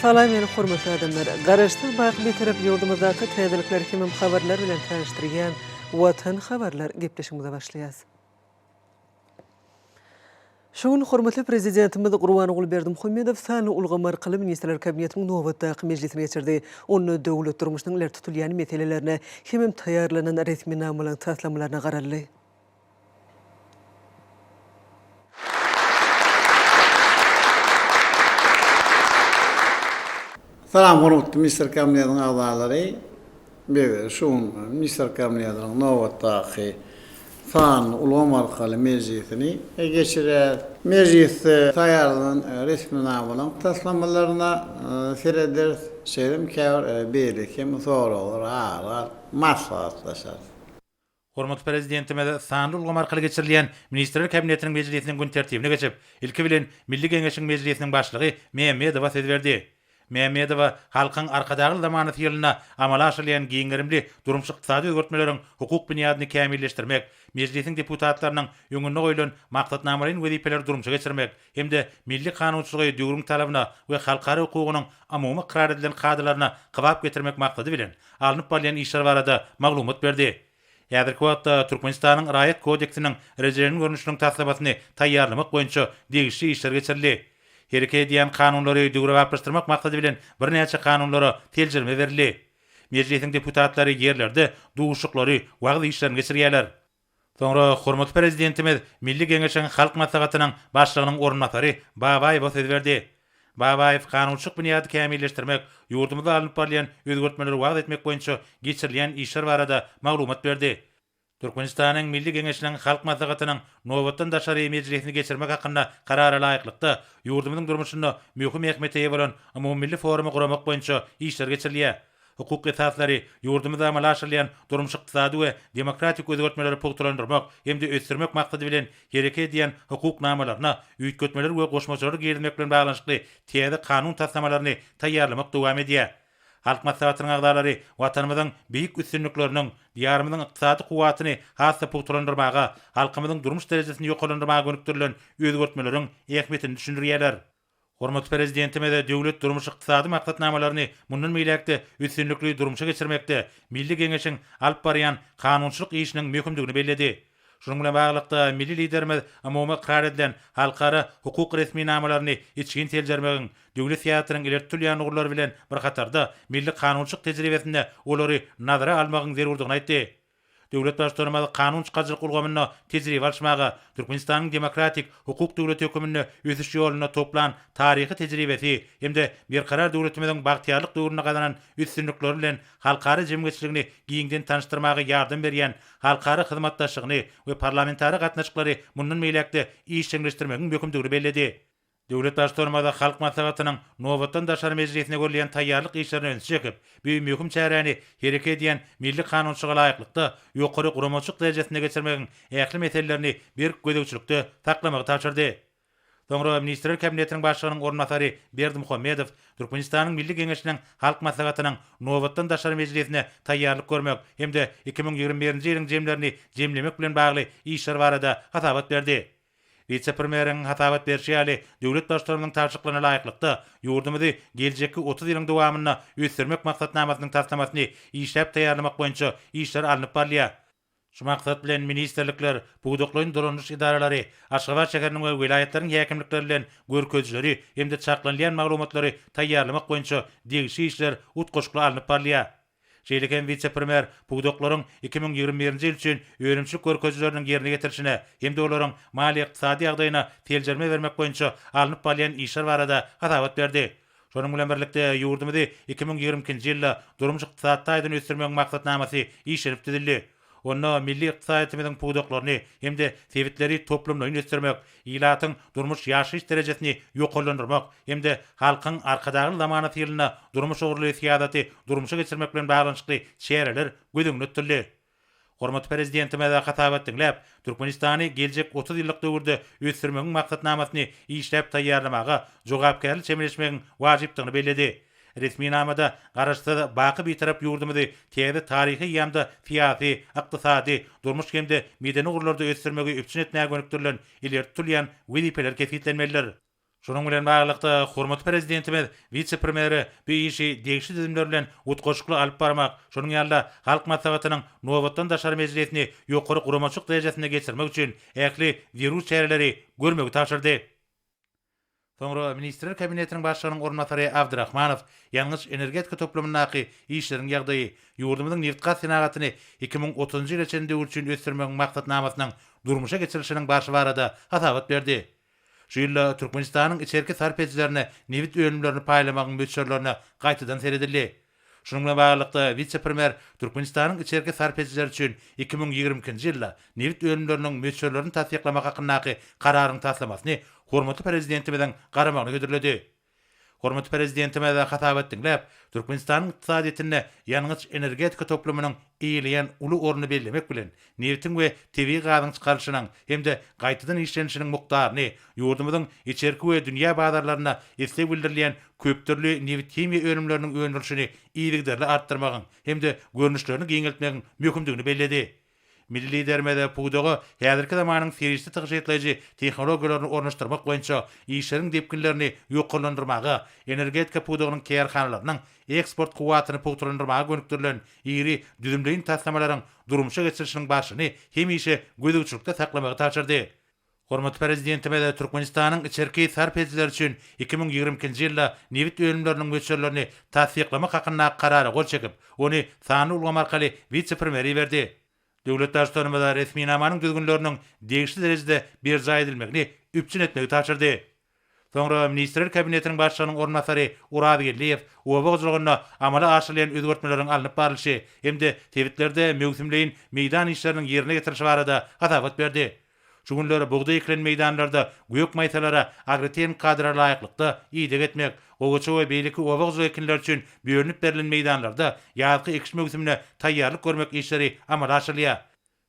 Salam meni hormatly adamlar. Garaşdyk baky bir tarap ýurdumyzdaky täzelikler hemem habarlar bilen tanıştyrýan Watan habarlar gepleşigimize başlaýas. Şoň hormatly prezidentimiz Gurbanuly Berdimuhammedow sany ulgamar kıly ministrler kabinetiniň nowatdaky mejlisine geçirdi. Onu döwlet durmuşynyň iler tutulýan meselelerine hemem taýýarlanan resmi namalaryň taslamalaryna garaldy. Salam hormatly minister kabinetiniň agzalary. Şu minister kabinetiniň nowatdaky fan ulgamar kıly mejlisini geçirer. Meclis taýýarlanan resmi namalaryň taslamalaryna sereder şerim käwr beýlekim soralar, maslahatlaşar. Hormat prezidentime sanly ulgamar kıly geçirilýän ministrler kabinetiniň mejlisiniň gün tertibine geçip, ilki bilen Milli Geňeşiň mejlisiniň başlygy Mehmedowa söz berdi. Mehmedowa halkyň arkadaky zamany ýylyna amala aşyrýan giňerimli durmuşyk iqtisady özgertmeleriň hukuk bunyadyny kämilleşdirmek, mejlisiň deputatlarynyň öňünde goýulan maksatnamalaryň wezipeleri durmuşa geçirmek hemde milli kanunçylygy döwrüň talabyna we halkara hukugynyň amumy karar edilen kadrlaryna gybap getirmek maksady bilen alınıp barýan işler barada maglumat berdi. Häzirki wagtda Türkmenistanyň Raýat kodeksiniň erejelerini görnüşiniň taslabatyny taýýarlamak boýunça degişli işler geçirildi. Hereke edilen kanunlary döwre bapyrstyrmak maksady bilen bir näçe kanunlara teljerme berildi. Mejlisiň deputatlary ýerlerde duguşyklary, wagdy işlerini geçirýärler. Soňra hormatly prezidentimiz Milli Geňeşiň halk maslahatynyň başlygynyň ornatary Babaýew söz berdi. Babaýew kanunçylyk bunyady kämilleşdirmek, ýurdumyzda alınıp barýan özgertmeleri wagt etmek boýunça geçirilýän işler barada maglumat berdi. Türkmenistanyň Milli Geňeşiniň halk maslahatynyň nowatdan daşary mejlisini geçirmek hakynda karara laýyklykda ýurdumyzyň durmuşyny möhüm ähmiýete ýa bolan umumilli forumy guramak boýunça işler geçirilýär. Hukuk esaslary ýurdumyzda amala aşyrylýan durmuşyk iqtisady we demokratik özgertmeleri pugtlandyrmak hemde ösdürmek maksady bilen hereke edilen hukuk namalaryna üýtgetmeler we goşmaçylary girilmek bilen baglanşykly täze kanun taslamalaryny taýýarlamak dowam edýär. Halk maslahatynyň agdalary watanymyzyň beýik üstünlikleriniň, diýarymyzyň iqtisady kuwatyny hassa pugtlandyrmaga, halkymyzyň durmuş derejesini ýokalandyrmaga gönükdirilen özgertmeleriň ähmiýetini düşündirýärler. Hormatly prezidentime de döwlet durmuş iqtisady maksatnamalaryny mundan meýlekde üstünlikli durmuşa geçirmekde Milli Geňeşiň alyp barýan kanunçylyk işiniň möhümdigini bellädi. Şunun bilen baglykda milli liderimiz amumy karar edilen halkara hukuk resmi namalaryny içgin teljermegiň döwlet ýatyryň ileri tutulýan ugurlary bilen bir hatarda milli kanunçylyk tejribesinde olary nazara almagyň zerurdygyny aýtdy. Döwlet başlary kanun çykaryjylyk ulgamyna tejribe alşmaga, Türkmenistanyň demokratik hukuk döwleti hökümine ösüş ýoluna toplan taryhy tejribesi hemde bir karar döwletimiziň bagtyarlyk döwrüne gadanan üstünlikleri bilen halkara jemgyýetçiligini giňden tanıştyrmaga ýardam berýän halkara hyzmatdaşlygyny we parlamentary gatnaşyklary mundan meýlekde işçileşdirmegiň möhümdigini bellädi. Döwlet başlary halk maslahatynyň nowatdan daşary mejlisine görülen taýýarlyk işlerini öňe çekip, bu möhüm çäreni hereke edilen milli kanunçylyga laýyklykda ýokary guramaçyk derejesine geçirmegiň ähli meselelerini bir gödäwçilikde taklamagy tapşyrdy. Soňra ministrler kabinetiniň başlygynyň ornatary Berdimuhammedow Türkmenistanyň Milli Geňeşiniň halk maslahatynyň nowatdan daşary mejlisine taýýarlyk görmek hemde 2021-nji ýylyň jemlerini jemlemek bilen bagly işler barada hatabat berdi. Vice-premieriň hatabat berşi ýaly döwlet başlarynyň tapşyryklaryna laýyklykda ýurdumyzy geljekki 30 ýylyň dowamyna ösdürmek maksatnamasynyň taslamasyny işläp taýýarlamak boýunça işler alınıp barýar. Şu maksat bilen ministerlikler, buýdaklaryň durmuş idaralary, Aşgabat şäheriniň we vilayatlariň häkimlikleri bilen görkezleri hemde çaklanýan maglumatlary taýýarlamak boýunça degişli işler utgoşukly alınıp barýar. Şeýleken vice-premier buýdaklaryň 2021-nji ýyl üçin öýrümçilik görkezleriniň ýerine getirişine hemde olaryň mali ykdysady ýagdaýyna teljerme bermek boýunça alınıp barýan işler barada hatabat berdi. Şonuň bilen birlikde ýurdumyzy 2022-nji ýylda durmuş ykdysaty aýdan ösdürmek maksatnamasy işlenip didildi. Onda milli ykdysadyň puwdaklaryny hemde sebitleri toplumlaryň ösdürmek, ýylatyň durmuş ýaşaýyş derejesini ýokalandyrmak hemde halkyň arkadaky zamany ýylyna durmuş ugurly siýasaty durmuşa geçirmek bilen baglanşykly şeýerler gödüňe ötürdi. Hormatly prezidentime de hatabat dinläp, Türkmenistany geljek 30 ýyllyk döwürde ösdürmegiň maksatnamasyny işläp taýýarlamaga jogapkärlik çemleşmegiň wajypdygyny bellädi. Resmi namada garaşda baky bir tarap ýurdumyzy täze taryhy ýa-da fiýasy, ykdysady, durmuş hemde medeni ugurlarda ösdürmegi üpçün etmäge gönükdirilen ileri tutulýan wezipeler kesitlenmelidir. Şunun bilen baglanykda hormatly prezidentimiz, vice-premieri bu işi degişli dizimler bilen utgoşukly alyp barmak, şonuň ýalda halk maslahatynyň nowatdan daşary mejlisini ýokary guramaçyk derejesinde geçirmek üçin äkli wirus çäreleri görmegi taşyrdy. Soňra Ministrler Kabinetiniň başlygynyň ornatary Abdurrahmanow ýalňyş energetika toplamyndaky işleriň ýagdaýy, ýurdumyzyň neft gaz senagatyny 2030-njy ýyla çeninde üçin ösdürmek maksatnamasynyň durmuşa geçirilişiniň başı barada hasabat berdi. Şu ýylla Türkmenistanyň içerki sarpejlerine neft öňümlerini paýlamagyň möçürlerine gaýtadan seredildi. Şunun bilen baglykda vice-premier Türkmenistanyň içerki sarpejler üçin 2022-nji ýylda neft öňümleriniň möçürlerini tasdiklamak hakyndaky kararyny taslamasyny hormatly prezidentimizden garamagyna götürildi. Hormatly prezidentime de hatabat dinläp, Türkmenistanyň ykdysadyetine ýalňyç energetika toplamynyň eýleýän uly orny bellemek bilen neftiň we tebii gazyň çykaryşynyň hemde gaýtadan işlenişiniň mukdaryny, ýurdumyzyň içerki we dünýä bazarlaryna isleg bildirilýän köp türlü neft himiýa önümleriniň öňdürüşini iýdigderli artdyrmagyň hemde görnüşlerini giňeltmegiň möhümdigini belledi. Milli lidermede puğdağı häzirki zamanyň serişli tygyşetleýiji tehnologiýalaryny ornaşdyrmak boýunça işleriň depkinlerini ýokarlandyrmaga, energetika puğdagynyň kärhanalarynyň eksport kuwatyny puğturlandyrmaga gönükdirilen iri düzümleýin taslamalaryň durmuşa geçirişiniň başyny hemişe gödügçilikde saklamagy taşyrdy. Hormatly prezidentime de Türkmenistanyň içerki sarpejler üçin 2022-nji ýylda neft öňümleriniň möçürlerini tasdiklamak hakynda karara gol çekip, ony Sany Ulgam arkaly vice-premieri berdi. Döwlet başçylygynda resmi namanyň düzgünleriniň degişli derejede berja edilmegini üpçün etmegi taşyrdy. Soňra Ministrler Kabinetiniň başlygynyň ornatary Urad Gelliýew obagçylygyna amala aşyrylýan özgertmeleriň alınıp barlyşy hemde tebitlerde möhümleýin meýdan işleriniň ýerine getirişi barada hatabat berdi. Şu günleri buğday eklen meydanlarda gök maysalara agriten kadra laýyklykda iýdek etmek, ogaça we beýleki obagçylyk ekinler üçin bölünip berilen meydanlarda ýazgy ekiş mövsümine taýýarlyk görmek işleri amala aşyrylýar.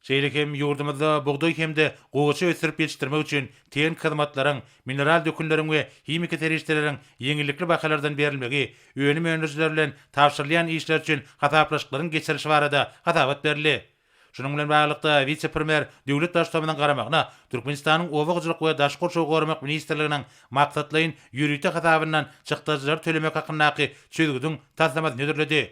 Şeýle hem ýurdumyzda buğday hemde ogaça ösürip ýetişdirmek üçin teň hyzmatlaryň, mineral dökünleriň we himiki terişleriň ýeňillikli bahalardan berilmegi, öňüm öňürjiler bilen tapşyrylýan işler üçin hasaplaşyklaryň geçirişi barada hasabat berildi. Şunun bilen baglykda vice-premier döwlet başçylygyndan garamagyna Türkmenistanyň obagçylyk we daş gorşaw goramak ministrliginiň maksatlaryň ýürüýte hasabyndan çykdyjlar tölemek hakyndaky çözgüdüň taslamasyny ýetirledi.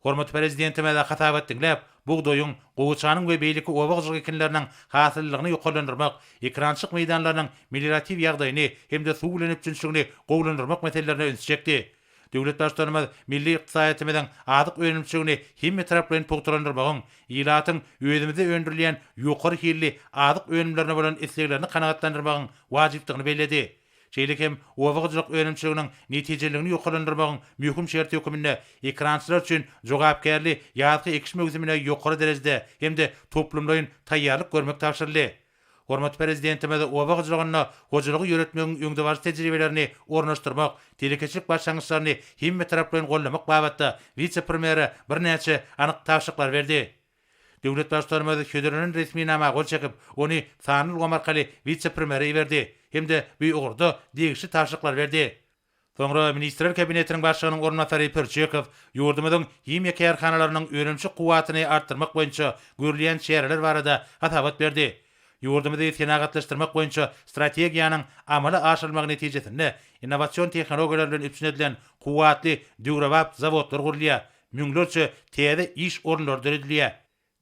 Hormatly prezidentime de hatabat dinläp, buğdaýyň, gowaçanyň we beýleki obagçylyk ekinleriniň hasyllygyny ýokarlandyrmak, ekrançyk meýdanlarynyň meliorativ ýagdaýyny hemde suw bilen üçinçiligini gowlandyrmak meselelerini öňe çekdi. Döwlet başçylygymyz milli ykdysadyetimiziň adyk önümçiligini hemme taraplardan puğturlandyrmagyň, ýylatyň özümizde öndürilýän ýokary hilli adyk önümlerine bolan isleglerini kanagatlandyrmagyň wajypdygyny belledi. Şeýle hem obagçylyk önümçiliginiň netijeligini ýokarlandyrmagyň möhüm şerti höküminde ekrançylar üçin jogapkärli ýazgy ekiş mövsümine ýokary derejede hemde toplumlaryň taýýarlyk görmek tapşyryldy. Hormatly prezidentime de obagçylygyna hojalygy ýöretmegiň öňde bar tejribelerini ornaşdyrmak, telekeçilik başlangyçlaryny hemme taraplardan gollamak babatda vice-premieri birnäçe anyk tapşyryklar berdi. Döwlet başçylygymyz Hödüreniň resmi nama gol çekip, ony Sany Ulgam arkaly vice-premieri berdi. Hemde bu ugurda degişli tapşyryklar berdi. Soňra Ministrler Kabinetiniň başlygynyň ornatary Perçekow ýurdumyzyň himýa kärhanalarynyň öňümçi kuwatyny artdyrmak boýunça görülýän şäherler barada hasabat berdi. Ýurdumyzy senagatlaşdyrmak boýunça strategiýanyň amala aşyrylmagy netijesinde innovasiýon tehnologiýalar bilen üpsün edilen kuwatly döwrewap zawodlar gurulýar, müňlerçe täze iş orunlary düredilýär.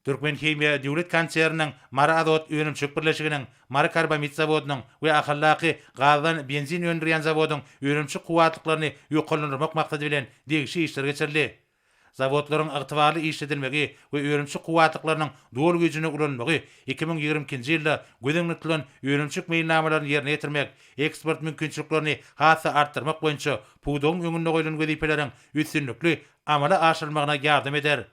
Türkmen Himiýa döwlet konserniň Mara Azot öňümçük birleşiginiň Mara Karbamid zawodynyň we ahallaky gazdan benzin öndürýän zawodyň öňümçük kuwatlyklaryny ýokarlandyrmak maksady bilen degişli işler geçirildi. Zawodlaryň ygtybarly işledilmegi we öňümçük kuwatlyklarynyň dol güýjüne ulanmagy 2022-nji ýylda gözeňde tutulan öňümçük meýilnamalaryny ýerine ýetirmek, eksport mümkinçiliklerini hassa artdyrmak boýunça puğdagyň öňünde goýulan wezipeleriň üstünlikli amala aşyrylmagyna ýardam eder.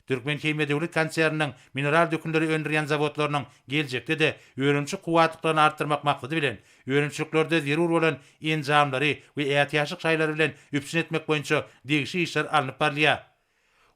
Türkmen Himiýa döwlet konserniniň mineral dökünleri öndürýän zawodlarynyň geljekde de öňümçük kuwatlyklaryny artdyrmak maksady bilen öňümçüklerde zerur bolan enjamlary we ätiýaşyk şaýlary bilen üpsün etmek boýunça degişli işler alınıp barlýar.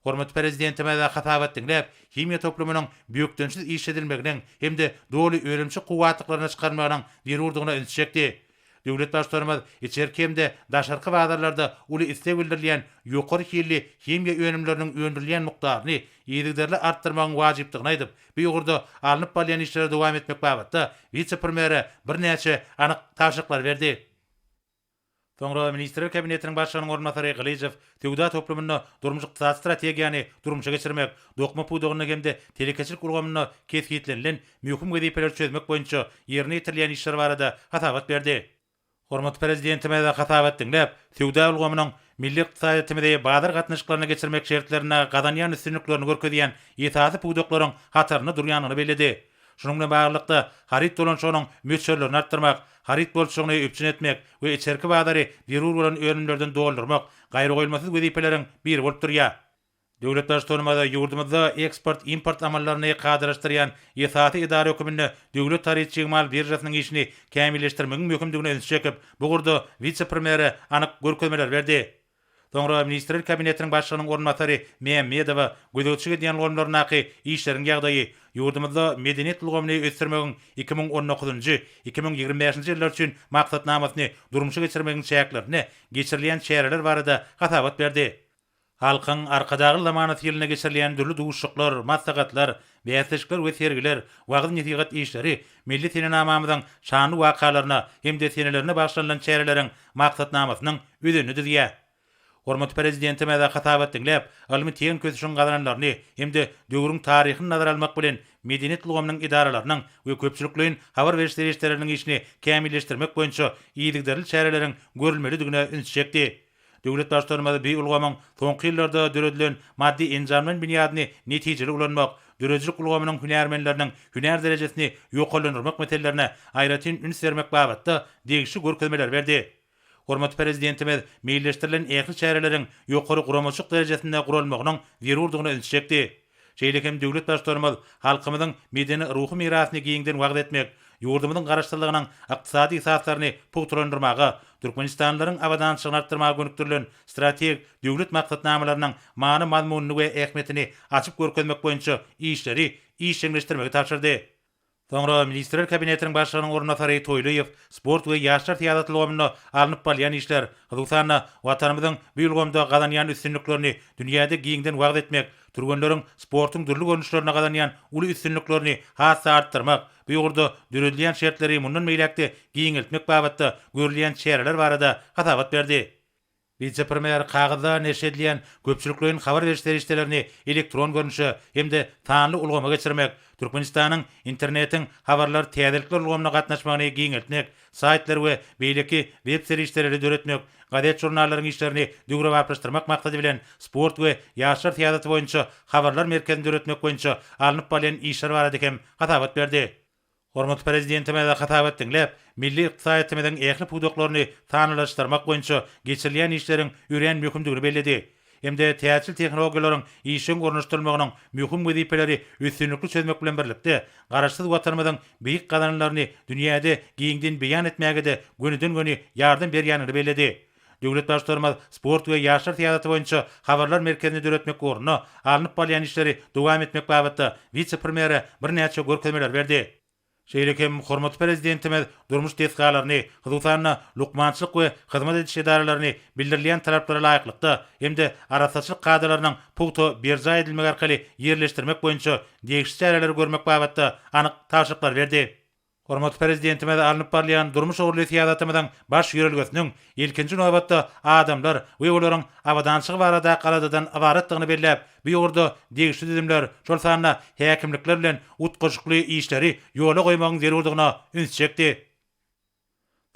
Hormatly prezidentime de hatabat dinläp, himiýa toplumynyň büýükdençiz işledilmeginiň hemde doly öňümçük kuwatlyklaryny çykarmagynyň zerurdygyna öňe çekdi. Döwlet başçylygymyz içerki hemde daşarky bazarlarda uly istek bildirilýän ýokary hilli himiýa önümleriniň öndürilýän mukdaryny ýetirderli artdyrmagyň wajypdygyny aýdyp, bu ýurda alınıp barýan işlere dowam etmek babatda vice-premieri birnäçe anyk tapşyryklar berdi. Soňra Ministrler Kabinetiniň başlygynyň ornatary Gylyjew töwda toplumyny durmuş iqtisadi strategiýany durmuşa geçirmek, dokma pudugyny hemde telekeçilik ulgamyny kesgitlenilen möhüm wezipeler çözmek boýunça ýerine ýetirilýän işler barada hatabat berdi. Hormat prezidentime de hatabat dinläp, töwda ulgamynyň milli iqtisadymyzda badyr gatnaşyklaryny geçirmek şertlerine gadanýan üstünliklerini görkezýän ýetadi puduklaryň hataryny durýanyny beledi. Şunun bilen baglanykda harit dolanşygynyň möçerlerini artdyrmak, harit bolşugyny üpçün etmek we içerki badary derur bolan önümlerden doldurmak gaýry goýulmasy wezipeleriň biri bolup durýar. Döwlet başçylygynda ýurdumyzda eksport import amallaryny gadyraşdyrýan ýesaty idara hökümini döwlet taryhçy mal birjasynyň işini kämilleşdirmegiň möhümdigine öňe çekip, bu gurda vice-premieri anyk görkezmeler berdi. Soňra Ministrler Kabinetiniň başlygynyň ornatary Mehmedowa gözegçige diýen golumlarynaky işleriň ýagdaýy ýurdumyzda medeniýet ulgamyny ösdürmegiň 2019-2025-nji ýyllar üçin maksatnamasyny durmuşa geçirmegiň şäherlerini geçirilýän şäherler barada hatabat berdi. Halkyň arkadagy zamanaty ýylyna geçirilýän dürli duguşlyklar, maslahatlar, beýatçyklar we sergiler, wagt netigat işleri milli sinamamyzyň şanly wakalaryna hemde senelerine bagşlanýan şäherleriň maksatnamasynyň ödeni dirýär. Hormat prezidentime de hatabat dinläp, almy teň kösüşün gazananlaryny hemde döwrüň taryhyny nazara almak bilen medeniýet ulgamynyň idaralarynyň we köpçülikliň habar beriş işleriniň işini kämilleşdirmek boýunça ýygyderli şäherleriň görülmelidigine üns çekdi. Döwlet başçylygynda bir ulgamyň soňky ýyllarda döredilen maddi enjamlaryň binýadyny netijeli ulanmak, dörejilik ulgamynyň hünärmenleriniň hünär derejesini ýokallandyrmak meselelerini aýratyn üns bermek babatda degişli görkezmeler berdi. Hormat prezidentimiz meýilleşdirilen ähli şäherleriň ýokary guramaçyk derejesinde gurulmagynyň zerurdygyny üns çekdi. Şeýlekem döwlet başçylygymyz halkymyzyň medeni ruhy mirasyny giňden wagt etmek, ýurdumyzyň garaşdyrlygynyň ykdysady esaslaryny puturlandyrmagy, Türkmenistanlaryň awadançylygyny artdyrmagy gönükdirilen strategik döwlet maksatnamalarynyň many mazmunyny we ähmiýetini açyp görkezmek boýunça işleri işleňleşdirmegi tapşyrdy. Soňra Ministrler Kabinetiniň başlygynyň ornatary Toýlaýew sport we ýaşlar teatrlygymyny alınıp balýan işler, hyzysana watanymyzyň bu ýylgymda gadanýan üstünliklerini dünýäde giňden wagt etmek, türgenleriň sportyň dürli görnüşlerine gadanýan uly üstünliklerini hassa artdyrmak, bu ýurda döredilýän şertleri mundan meýlekde giňeltmek babatda görülýän şäherler barada hatabat berdi. Vice-premier kagızda neşedilýän köpçülikliň habar beriş işlerini elektron görnüşe hemde tanly ulgama geçirmek, Türkmenistanyň internetiň habarlar täzelikler ulgamyna gatnaşmagyny giňeltmek, saytlar we beýleki web serişleri döretmek, gadet jurnallaryň işlerini döwre barplaşdyrmak maksady bilen sport we ýaşlar teatry boýunça habarlar merkezini döretmek boýunça alınıp balýan işler barada hem hatabat berdi. Hormat prezidentime de hatabat dinläp, milli ykdysadymyzyň ähli puduklaryny tanylaşdyrmak boýunça geçirilýän işleriň ýürän möhümdigini belledi. Hemde teatrçyl tehnologiýalaryň işin gornuşdyrylmagynyň möhüm wezipeleri üstünlikli çözmek bilen birlikde garaşsyz watanymyzyň beýik gadanlaryny dünýäde giňden beýan etmäge de gönüden-göni ýardym berýäni belledi. Döwlet başçylygymyz sport we ýaşlar teatry boýunça habarlar merkezini döretmek orna alınıp balýan işleri dowam etmek babatda vice-premieri bir näçe görkezmeler berdi. Şeýlekem hormat prezidentimiz durmuş tesgalaryny, hyzysana lukmançylyk we hyzmat ediş edaralaryny bildirilýän talaplara laýyklykda hemde arasaçylyk kadrlarynyň putu berja edilmegi arkaly ýerleşdirmek boýunça degişli çäreler görmek babatda anyk taşyklar berdi. Hormat prezidentimiz alınıp barýan durmuş ogurly siýasatymyzyň baş ýörelgesiniň ilkinji nowbatda adamlar we olaryň awadançylygy barada galadadan awaratdygyny belläp, bu ýurda degişli dizimler, şol sanda häkimlikler bilen utgaşykly işleri ýola goýmagyň zerurdygyna üns çekdi.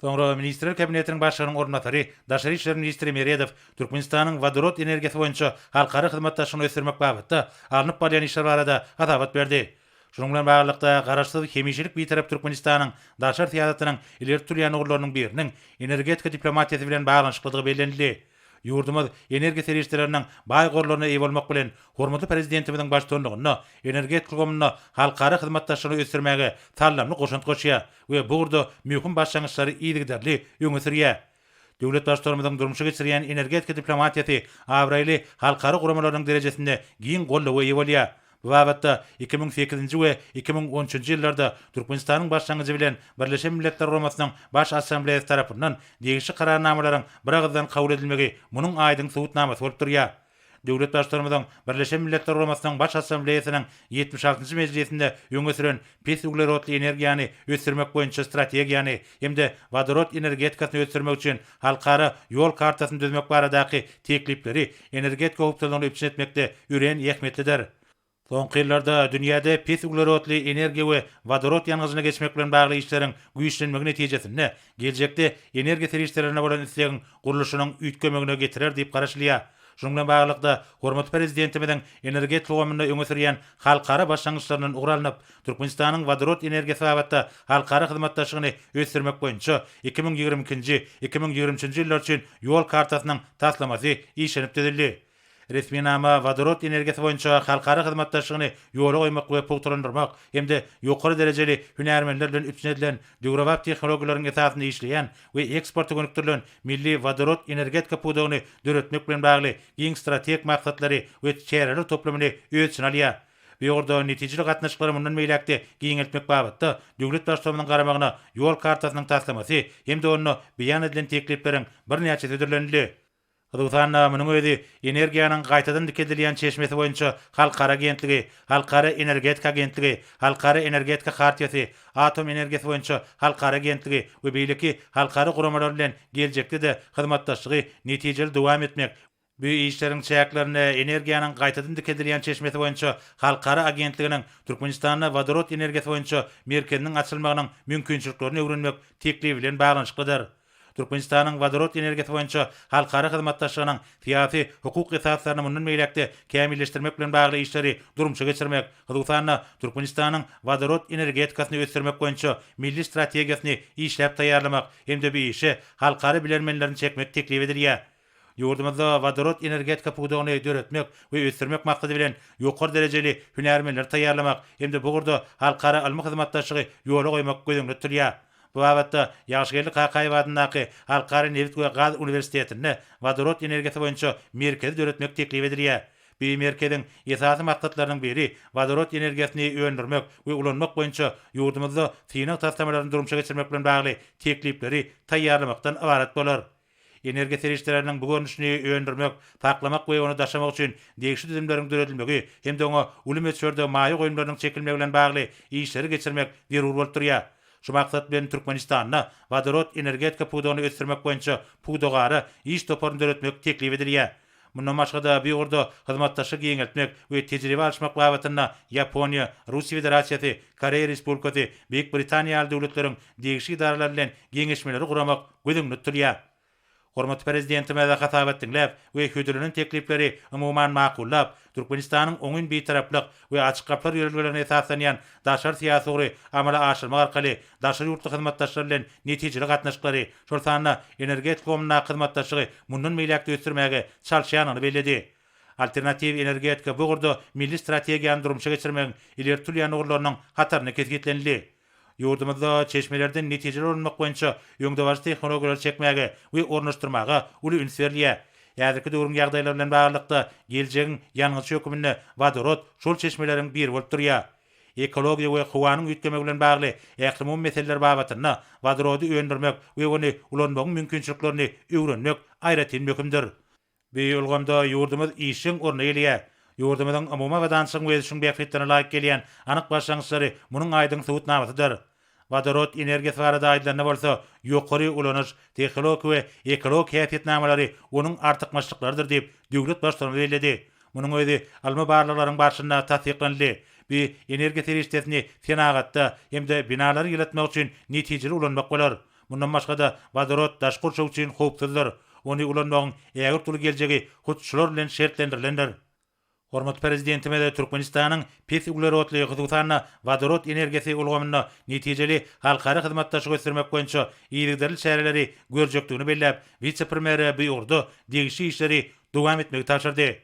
Soňra Ministrler Kabinetiniň başlygynyň ornatary Daşary işler ministri Meredow Türkmenistanyň vodorod energiýasy boýunça halkara hyzmatdaşlygyny ösdürmek babatda alınıp barýan işler barada hatabat berdi. Şunun bilen baglanykda garaşsyz hemişilik bir tarap Türkmenistanyň daşar teatratynyň ileri turýan ogurlarynyň biriniň energetika diplomatiýasy bilen baglanşyklygy bellenildi. Ýurdumyz energiýa serişleriniň baý gorlaryna eýe bolmak bilen hormatly prezidentimiziň başçylygyny energetika ulgamyny halkara hyzmatdaşlygyny ösdürmäge sallamly goşunt goşýar we bu gurda möhüm başlangyçlary ýygyderli öňe sürýär. Döwlet başçylygymyzyň durmuşa geçirýän energetika diplomatiýasy awraýly halkara guramalarnyň derejesinde giň gollawy eýe bolýar. Bu babatda 2008-nji we 2013-nji ýyllarda Türkmenistanyň başlangyjy bilen Birleşen Milletler Guramasynyň baş assambleýasy tarapyndan degişli kararnamalaryň bir agzdan kabul edilmegi munyň aýdyň subutnamasy bolup durýar. Döwlet başlarymyzyň Birleşen Milletler Guramasynyň baş assambleýasynyň 76-njy mejlisinde öňe süren pes uglerotly energiýany ösürmek boýunça strategiýany hemde vodorod energetikasyny ösürmek üçin halkara ýol kartasyny düzmek baradaky teklipleri energetika hukukçylaryny öpçün etmekde üren ähmetlidir. Soňky ýyllarda dünýäde pes uglerotly energiýa we vodorod ýangyzyna geçmek bilen bagly işleriň güýçlenmegi netijesinde geljekde energiýa serişlerine bolan islegiň guruluşynyň üýtgemegine getirer diýip garaşylýar. Şonuň bilen baglyqda hormat prezidentimiziň energetika gowamynda öňe sürýän halkara başlangyçlarynyň ugralanyp Türkmenistanyň vodorod energiýasy babatda halkara hyzmatdaşlygyny ösürmek boýunça 2022-2023 ýyllar üçin ýol kartasynyň taslamasy işlenip edildi. Resmi nama vodorod energiýasy boýunça halkara hyzmatdaşlygyny ýola goýmak we pugturandyrmak hemde ýokary derejeli hünärmenler bilen üpçün edilen döwrewap tehnologiýalaryň esasyny işleýän we eksporty gönükdirilen milli vodorod energetika puwdagyny döretmek bilen bagly giň strategik maksatlary we çäreler toplamyny ölçün alýar. Ýogurda netijeli gatnaşyklary mundan meýlekde giňeltmek babatda döwlet başlygymynyň garamagyna ýol kartasynyň taslamasy hemde onu beýan edilen teklipleriň bir näçe ödürlenildi. Kyrgyzstanda munyň özi energiýanyň gaýtadan dikedilýän çeşmesi boýunça halkara agentligi, halkara energetika agentligi, halkara energetika hartyasy, atom energiýasy boýunça halkara agentligi we beýleki halkara guramalar bilen geljekde de hyzmatdaşlygy netijeli dowam etmek. Bu işleriň çäklerini energiýanyň gaýtadan dikedilýän çeşmesi boýunça halkara agentliginiň Türkmenistanda vodorod energiýasy boýunça merkeziniň açylmagynyň mümkinçiliklerini öwrenmek teklibi bilen baglanyşlydyr. Türkmenistanyň vodorod energiýasy boýunça halkara hyzmatdaşlygynyň syýasy hukuk esaslaryny mundan meýlekde kämilleşdirmek bilen bagly işleri durumça geçirmek, Kyrgyzstanda Türkmenistanyň vodorod energetikasyny ösürmek boýunça milli strategiýasyny işläp taýýarlamak hemde bu işe halkara bilermenlerini çekmek teklip edilýär. Ýurdumyzda vodorod energetika puwdagyny döretmek we ösürmek maksady bilen ýokary derejeli hünärmenler taýýarlamak hemde bu gurda halkara almy hyzmatdaşlygy ýola goýmak gözüňde tutulýar. Bu babatda Ýaşgerlik Hakaýewadynaky Halkara Neft we Gaz Uniwersitetinde vodorod energiýasy boýunça merkez döretmek teklip edilýär. Bu merkeziň esasy maksatlarynyň biri vodorod energiýasyny öňdürmek we ulanmak boýunça ýurdumyzda synak taslamalaryny durumça geçirmek bilen bagly teklipleri taýýarlamakdan ibaret bolar. Energiýa serişleriniň bu görnüşini öňdürmek, taklamak we onu daşamak üçin degişli düzümleriň döredilmegi hemde oňa uly meçherde maýy goýumlarynyň çekilmegi bilen bagly işleri geçirmek zerur bolup durýar. Şu maksat bilen Türkmenistanda vodorod energetika puwdagyny ösürmek boýunça puwdagary iş toparyny döretmek teklip edilýär. Mundan başga da bir orda hyzmatdaşlyk giňeltmek we tejribe alşmak babatynda Ýaponiýa, Russiýa Federasiýasy, Koreýa Respublikasy, Büyük Britaniýa döwletleriniň degişli idaralary bilen geňeşmeleri guramak gözüňde tutulýar. Hormat prezidentime de hatap etdiňler we hödürlüğünün teklipleri umuman makullap, Türkmenistanyň oňun beýtaraplyk we açyk gaplar ýörelgelerine esaslanýan daşar siýasaty amala aşyrmak arkaly daşar ýurtly hyzmatdaşlar bilen netijeli gatnaşyklary, şol sanyna energetika gowamyna hyzmatdaşlygy mundan meýlekde ösürmäge çalşýanyny bellädi. Alternativ energetika bu gurda milli strategiýany durumça geçirmegiň ileri tulýan ugurlarynyň hataryny kesgitlenildi. Ýurdumyzda çeşmelerden netijeli olmak boýunça ýöňdebaş tehnologiýalar çekmäge we ornaşdyrmaga uly üns berilýär. Ýazyrky döwrüň ýagdaýlary bilen baglykda geljegiň ýangyçy hökümine vodorod şol çeşmeleriň biri bolup durýar. Ekologiýa we howanyň üýtgemegi bilen bagly ählimum meseleler babatynda vodorody öňdürmek we ony ulanmagyň mümkinçiliklerini öwrenmek aýratyn möhümdir. Bu ýolgamda ýurdumyz işiň orna gelýär. Ýurdumyzyň umuma we danşygyň wezişiň beýikliklerine laýyk gelýän anyk başlangyçlary munyň aýdyň sowutnamasydyr. Vodorod energiýasy barada aýdylanyp bolsa, ýokary ulanyş, tehnologiýa we ekologiýa häsiýetnamalary onuň artykmaçlyklarydyr diýip döwlet başlygy bellädi. Munyň özi alma barlyklaryň barşyna tasdiklandy. Bu energiýa serişdesini senagatda hemde binalary ýylatmak üçin netijeli ulanmak bolar. Mundan başga da vodorod daş gurşak üçin howpsuzdyr. Ony ulanmagyň ägir tuly geljegi hukukçylar bilen şertlendirilendir. Hormat prezidentime de Türkmenistanyň pes uglerotly Kyrgyzstanda vodorod energiýasy ulgamyna netijeli halkara hyzmatdaşlyk ösürmek boýunça ýygyderli çäreleri görjekdigini belläp, vice-premier buýurdy, degişli işleri dowam etmegi taşyrdy.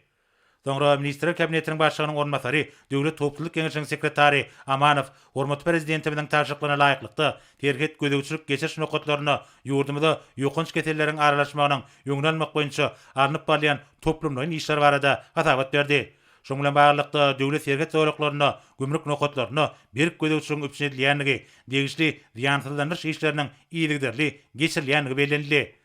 Soňra Ministrler Kabinetiniň başlygynyň ornmasary, Döwlet Hukuk Kengeşiniň sekretary Amanow hormat prezidentimiň taşyklaryna laýyklykda terhet gözegçilik geçiş nokatlaryna ýurdumyzda ýokunç keseleriň aralaşmagynyň ýöňdelmek boýunça aranyp barýan toplumlaryň işleri barada hasabat berdi. Şoň bilen baglykda döwlet serhet zorluklaryna, gümrük nokatlaryna bir gözegçiligiň öpçün edilýänligi, degişli ýansyzlanyş işleriniň iýligderli geçirilýänligi bellenildi.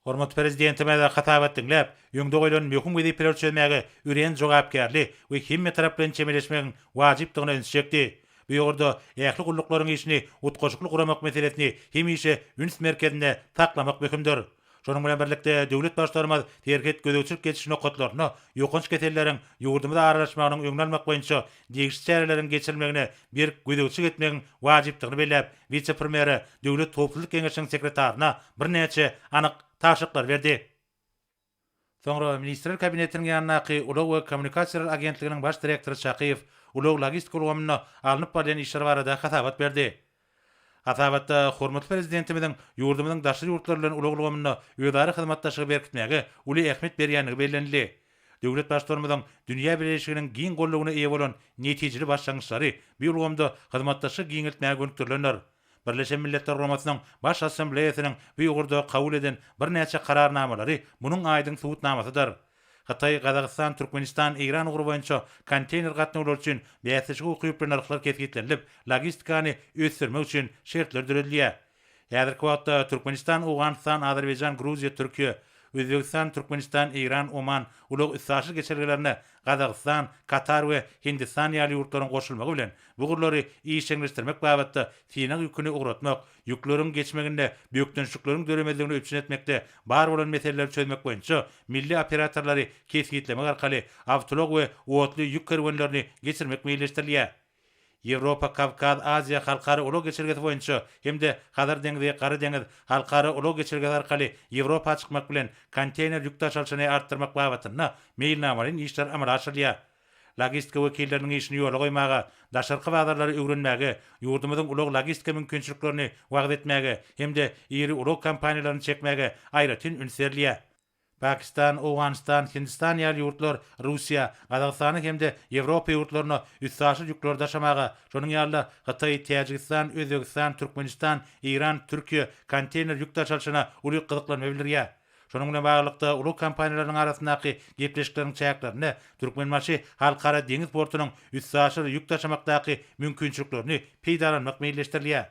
Hormat prezidentime de hatabat dinläp, ýöňde goýulan möhüm wezipler çözmäge üren jogapkärli we himme tarapdan çemeleşmegiň wajypdygyny öňsüçekdi. Bu ýolda ähli gulluklaryň işini utgaşykly guramak meselesini hemişe üns merkezinde taklamak möhümdir. Şonuň bilen birlikde döwlet başlarymyz terket gödökçilik geçişini okatlaryna ýokunç kesellerin ýurdumyza aralaşmagynyň öňüne almak boýunça degişli çärelerin geçirilmegine bir gödökçilik etmegiň wajypdygyny belläp, vice-premieri Döwlet Toplulyk Geňeşiniň sekretaryna birnäçe anyk taşyklar berdi. Soňra Ministrler Kabinetiniň ýanynaky Ulug we Kommunikasiýalar Agentliginiň baş direktory Şakyýew ulug logistik ulgamyny alınıp barýan işler barada hatabat berdi. Hatabatda hormatly prezidentimizin ýurdumyzyň daşary ýurtlar bilen ulug ulgamyny öýdary hyzmatdaşlygy berkitmäge uly ähmet berýänligi bellenildi. Döwlet başlarymyzyň dünýä birleşiginiň giň gollugyna eýe bolan netijeli başlangyçlary bu ulgamda hyzmatdaşlyk giňiltmäge gönükdirlenler. Birleşen Milletler Guramasynyň baş assambleýasynyň bu ýurda kabul eden birnäçe kararnamalary munyň aýdyň subutnamasydyr. Hatay, Kazakistan, Türkmenistan, İran ugrü boýunça konteyner gatnawlar üçin bäsişik hukuky narxlar kesgitlenip, logistikany ösürmek üçin şertler düredilýär. Häzirki wagtda Türkmenistan, Awganistan, Azerbaýjan, Gruziýa, Türkiýe, Özbekistan, Türkmenistan, İran, Oman, ulug üssaşyk geçerlilerine Kazakistan, Katar we Hindistan ýaly ýurtlaryň goşulmagy bilen bu gurlary işçileşdirmek babatda fiýnak ýüküni ugratmak, ýükleriň geçmeginde bökdünçlikleriň döremezligini ölçün etmekde bar bolan meseleleri çözmek boýunça milli operatorlary kesgitlemek arkaly awtolog we otly ýük kerwenlerini geçirmek meýilleşdirilýär. Ýewropa, Kavkaz, Aziýa halkary ulug geçirgesi boýunça hemde Hazar deňizi, Gary deňiz halkary ulug geçirgesi arkaly Ýewropa çykmak bilen konteyner ýük taşalşyny artdyrmak babatyna meýilnamalaryň işler amala aşyrýar. Logistika wekilleriniň işini ýola goýmaga, daşarky bazarlary öwrenmäge, ýurdumyzyň ulug logistika mümkinçiliklerini wagt etmäge hemde iri ulug kompaniýalaryny çekmäge aýratyn ünserliýär. Pakistan, Awganistan, Hindistan ýaly ýurtlar Russiýa, Kazakstany hemde Ýewropa ýurtlaryna üssaşy ýükler daşamaga, şonuň ýaly Hatay, Täjikistan, Özbekistan, Türkmenistan, İran, Türkiýe konteyner ýük taşalşyna uly gyzyklanma bildirýär. Şonuň bilen baglykda ulug kompaniýalaryň arasyndaky gepleşikleriň çäklerini Türkmenmaşy halkara deňiz portunyň üssaşy ýük taşamakdaky mümkinçiliklerini peýdalanmak meýilleşdirilýär.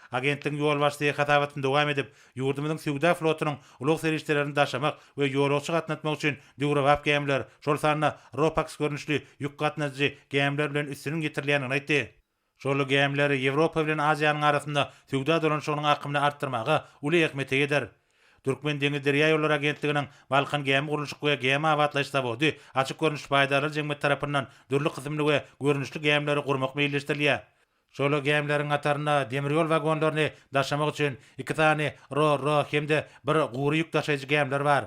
Agentligiň ýol başçysy hatabatyny dowam edip, ýurdumyzyň sowda flotynyň ulug serişlerini daşamak we ýolagçy gatnatmak üçin döwrewap gemler, şol sanyna Ropax görnüşli ýük gatnaşy gemler bilen üstüniň getirilýänini aýtdy. Şol gemler Ýewropa bilen Aziýanyň arasynda sowda dolanşygynyň akymyny artdyrmaga uly ähmet eder. Türkmen deňiz derýa ýolları agentliginiň Balkan gemi gurulşyk we gemi awatlaş zawody açyk görnüş paýdary jemgyýet tarapyndan dürli kysymly we görnüşli gemleri gurmak meýilleşdirilýär. Şol gemleriň ataryna demir ýol wagonlaryny daşamak üçin 2 tane ro hemde bir gury ýük taşyjy gemler bar.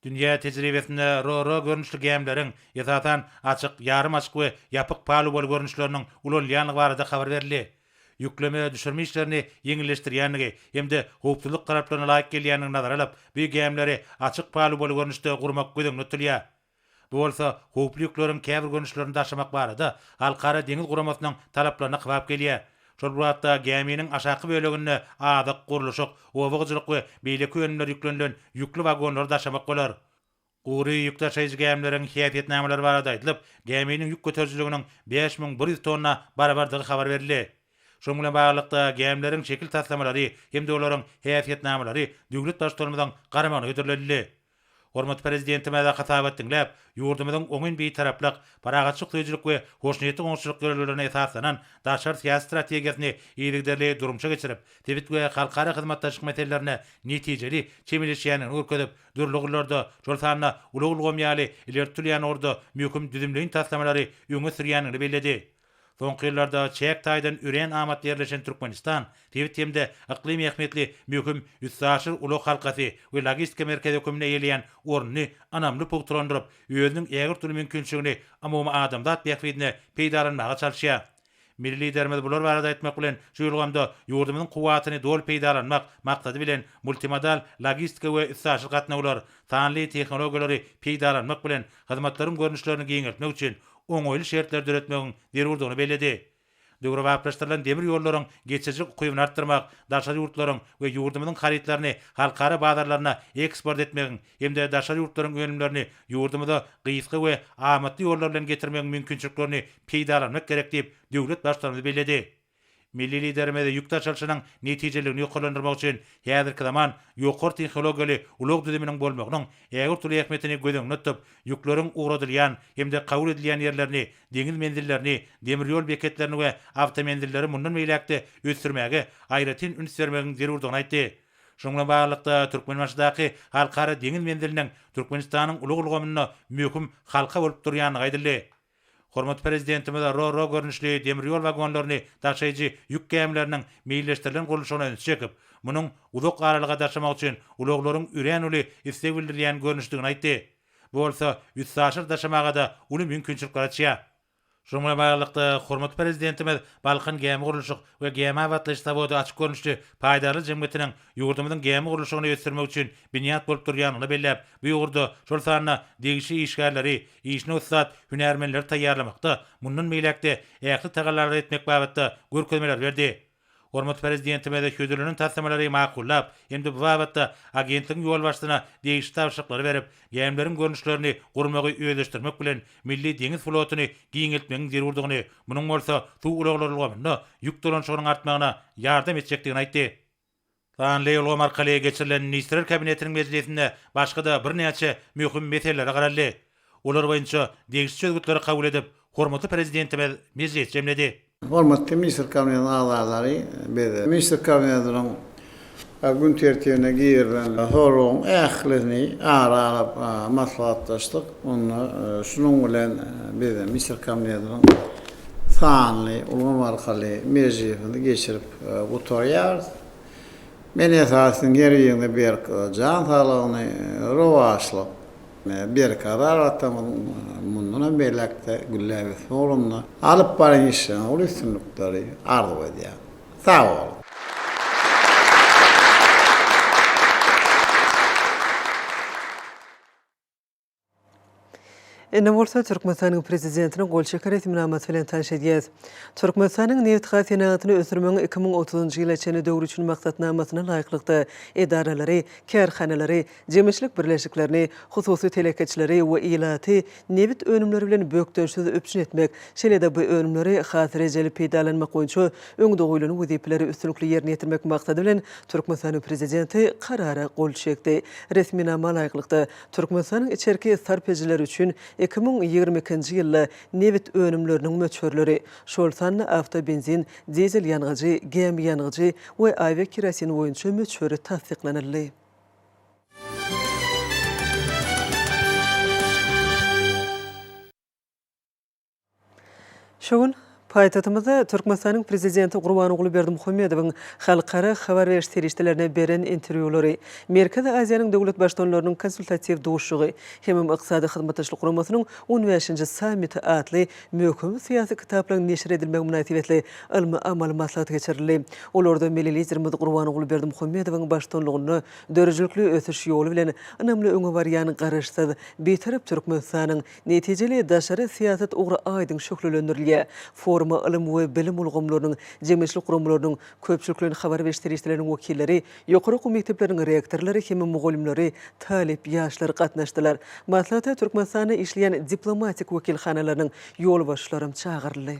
Dünýä tejribesinde ro görnüşli gemleriň ýa-da açyk, ýarym açyk we ýapyk palubaly görnüşleriniň ulanýanlygy barada habar berildi. Yükleme düşürme işlerini yeňilleşdirýänligi hemde howpsuzlyk taraplaryna laýyk gelýänligi nazara alyp, bu gemleri açyk palubaly görnüşde gurmak gözdüň ötülýär. Bu bolsa howply yükleriň käbir görnüşlerini daşamak barada halkara deňiz guramasynyň talaplaryna hywap gelýär. Şol wagtda geminiň aşaky böleginde adyk gurulşyk, owagçylyk we beýleki ýönümler yüklenilen ýüklü wagonlar daşamak bolar. Gury ýük taşyjy gemleriň häsiýetnamalary barada aýdylyp, geminiň ýük göterjiliginiň 5100 tonna barabardygy habar berildi. Şoň bilen baglykda gemleriň şekil taslamalary hemde olaryň häsiýetnamalary döwlet başlarymyzyň garamagyna götürildi. Hormat prezidentime de hatabat dinläp, ýurdumyzyň oňyn bir taraplyk, paragatçyk tüýjülük we hoşnýetli goňşuluk görellerine esaslanan daşar siýasat strategiýasyny ýerlikderli durumça geçirip, tebit we halkara hyzmatdaşlyk meselelerini netijeli çemeleşýänini görkezip, dürli gurlarda şol sanyna ulug ýaly ilertilýän orada möhüm düzümleýin taslamalary öňe sürýänini belledi. Soňky ýyllarda çäk taýdan üren amat ýerleşen Türkmenistan, tebit-hemde iklim ähmetli möhüm üssaşy ulug halkasy we logistika merkezi hökümine eýelýän ornuny anamly pogtrandyryp, özüniň ägir türlü mümkinçiligini amomy adamdat bähwidine peýdalanmaga çalyşýar. Milli liderimiz bular barada etmek bilen şu ýolgamda ýurdumyzyň kuwatyny dol peýdalanmak maksady bilen multimodal logistika we üssaşy gatnawlar, sanly tehnologiýalary peýdalanmak bilen hyzmatlaryň görnüşlerini giňeltmek üçin oňoýly şertler düretmegiň derwurdygyny belledi. Döwrewaplaşdyrylan demir ýollaryň geçejik ukybyny artdyrmak, daşary ýurtlaryň we ýurdumyzyň haritlaryny halkara bazarlaryna eksport etmegiň hemde daşary ýurtlaryň önümlerini ýurdumyza gysga we amatly ýollar bilen getirmegiň mümkinçiliklerini peýdalanmak gerek diýip döwlet başçylarymyz belledi. milli liderimiz ýük taşyşynyň netijeligini ýokalandyrmak üçin häzirki zaman ýokary tehnologiýaly ulug düzüminiň bolmagynyň ägir türlü ähmiýetini gözeňde tutup, ýükleriň ugradylýan hemde kabul edilýän ýerlerini, deňiz menzillerini, demir ýol beketlerini we awtomenzilleri mundan meýlekde ösdürmäge aýratyn üns bermegiň zerurdygyny aýtdy. Şoňla baglanykda Türkmenistanyň halkara deňiz menziliniň Türkmenistanyň ulug ulgamyna möhüm halka bolup durýanyny aýdyldy. Hormat prezidentimiz ro görnüşli demir ýol wagonlaryny taşyjy ýük gemleriniň meýilleşdirilen gurulşyna öňe çekip, munyň uzak aralyga taşymak üçin uluglaryň ürän uly istek bildirýän görnüşdigini aýtdy. Bu bolsa 3 saşyr taşymaga da uly mümkinçilik açýar. Şoňla baglanykda hormat prezidentimiz Balkan gemi gurulşyk we gemi awatlaş zawody açyk görnüşli paýdaly jemgyýetiniň ýurdumyzyň gemi gurulşygyny ösdürmek üçin binýat bolup durýanyny belläp, bu ýurda şol sanyna degişli işgärleri, işine ussat hünärmenler taýýarlamakda, mundan meýlekde ähli tagallar etmek babatda görkezmeler berdi. Hormat prezidentimiz ködürlünün tassamalary maqullap, endi bu babatda agentligiň ýol başlygyna degişli tawşyklary berip, gemleriň görnüşlerini gurmagy öýleşdirmek bilen milli deňiz flotyny giňeltmegiň zerurdygyny, munyň bolsa suw ulaglarylgyna ýük dolanşygynyň artmagyna ýardam etjekdigini aýtdy. Sanly ýolga markaly geçirilen ministrler kabinetiniň mejlisinde başga da bir näçe möhüm meseleler garaldy. Olar boýunça degişli çözgütleri kabul edip, hormatly prezidentimiz mejlis jemledi. Hormatly minister kabinetiniň agzalary, biz minister kabinetiniň gün tertibine giýilen horun ählini aralap maslahatlaşdyk. Onu şunun bilen biz minister kabinetiniň sanly ulgam arkaly mejlisinde geçirip oturýar. Men esasen ýerinde bir jan sağlygyny rowaşlyk bir karar atamın mundan belekde gülläbi sorumna alıp baran işin ol üstünlükleri arzu edýär. Sağ ol. Ene bolsa Türkmenistanyň prezidentiniň gol çeker etminamaty bilen tanışýar. Türkmenistanyň neft hasanatyny ösdürmegiň 2030-njy ýyla çenli döwür üçin maksatnamasyna laýyklykda edaralary, kärhanalary, jemgyýetçilik birleşiklerini, hususy telekeçileri we ilaty neft önümleri bilen bökdönşüz öpçün etmek, şeýle-de bu önümleri hasy rejeli peýdalanmak boýunça öňde goýulan wezipeleri üstünlikli ýerine ýetirmek maksady bilen Türkmenistanyň prezidenti karara gol çekdi. Resminama laýyklykda Türkmenistanyň içerki sarpejleri üçin 2022-nji ýylda neft önümleriniň möçörleri, şol sanly awto benzin, dizel ýanyjy, gemi ýanyjy we aýwa kerosin boýunça möçöri tasdiklanyldy. Şoň Paýtatymyzda Türkmenistanyň prezidenti Gurbanogly Berdimuhammedowyň halkara habar beriş serişdelerine beren interwýulary, Merkezi Aziýanyň döwlet başdanlarynyň konsultatiw duşugy hemem ykdysady hyzmatdaşlyk guramasynyň 15-nji sammiti atly möhüm syýasy kitaplaryň neşir edilmegi münasibetli ilmi amal maslahat geçirildi. Olarda milli liderimiz Gurbanogly Berdimuhammedowyň başdanlygyny dörejlikli ösüş ýoly bilen önemli öňe barýan garaşsyz betarap Türkmenistanyň netijeli daşary syýasat ugry aýdyň şöklendirilýär. Ilim we bilim ulgamlarynyň, jemgyýetçilik guramlarynyň, köpçüliklerin habar berişdirişleriniň wekilleri, ýokary okuw mektepleriň rektorlary hemme mugallimleri, talip ýaşlary gatnaşdylar. Maslahatda Türkmenistanda işleýän diplomatik wekilhanalarynyň ýol başçylary çağıryldy.